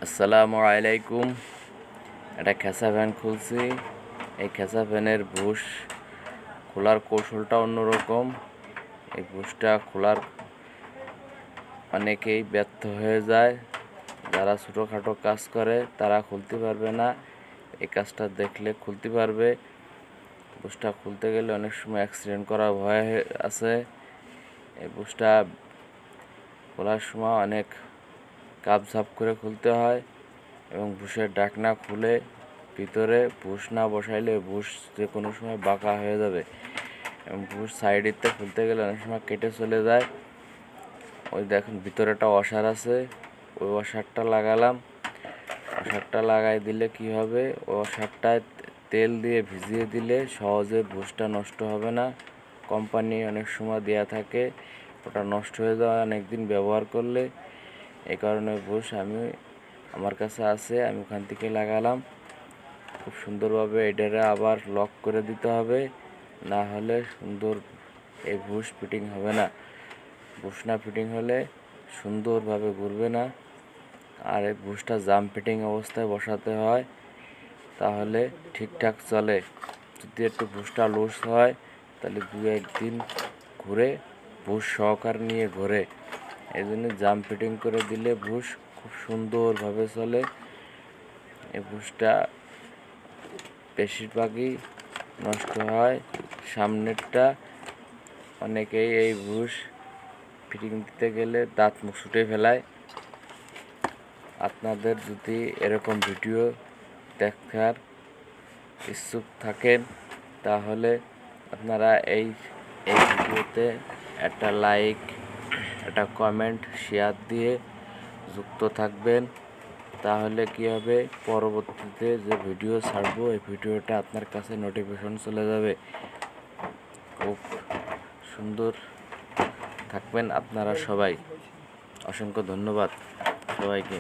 আসসালামু আলাইকুম। একটা খেঁচা ফ্যান খুলছি। এই খেঁচা ফ্যানের বুশ খোলার কৌশলটা অন্যরকম। এই বুশটা খোলার অনেকেই ব্যর্থ হয়ে যায়। যারা ছোটোখাটো কাজ করে তারা খুলতে পারবে না, এই কাজটা দেখলে খুলতে পারবে। বুশটা খুলতে গেলে অনেক সময় অ্যাক্সিডেন্ট করার ভয় আছে। এই বুশটা খোলার সময় অনেক কাপঝাপ করে খুলতে হয় এবং বুশের ঢাকনা খুলে ভিতরে বুশ না বসাইলে বুশ যে কোনো সময় বাঁকা হয়ে যাবে এবং বুশ সাইডেতে খুলতে গেলে অনেক সময় কেটে চলে যায়। ওই দেখুন ভিতরে একটা ওয়াশার আছে, ওই ওয়াশারটা লাগালাম। ওয়াশারটা লাগাই দিলে কি হবে, ওই ওয়াশারটায় তেল দিয়ে ভিজিয়ে দিলে সহজে বুশটা নষ্ট হবে না। কোম্পানি অনেক সময় দেয়া থাকে, ওটা নষ্ট হয়ে যাওয়া অনেক দিন ব্যবহার করলে। এই কারণে বুশ আমার কাছে আছে, আমি ওখান থেকে লাগালাম। খুব সুন্দরভাবে এটারে আবার লক করে দিতে হবে, না হলে সুন্দর এই বুশ ফিটিং হবে না। বুশ না ফিটিং হলে সুন্দরভাবে ঘুরবে না। আর এই বুশটা জাম ফিটিং অবস্থায় বসাতে হয়, তাহলে ঠিকঠাক চলে। যদি একটু বুশটা লুজ হয় তাহলে 2-1 দিন ঘুরে বুশ সহকার নিয়ে ঘোরে। এই জন্য জাম ফিটিং করে দিলে বুশ খুব সুন্দরভাবে চলে। এই বুশটা বেশিরভাগই নষ্ট হয় সামনেরটা। অনেকেই এই বুশ ফিটিং দিতে গেলে দাঁত মুখ ছুটে ফেলায়। আপনাদের যদি এরকম ভিডিও দেখার ইচ্ছুক থাকেন তাহলে আপনারা এই ভিডিওতে একটা লাইক, একটা কমেন্ট, শেয়ার দিয়ে যুক্ত থাকবেন। তাহলে কি হবে, পরবর্তীতে যে ভিডিও ছাড়বো এই ভিডিওটা আপনার কাছে নোটিফিকেশন চলে যাবে। খুব সুন্দর থাকবেন আপনারা সবাই। অসংখ্য ধন্যবাদ সবাইকে।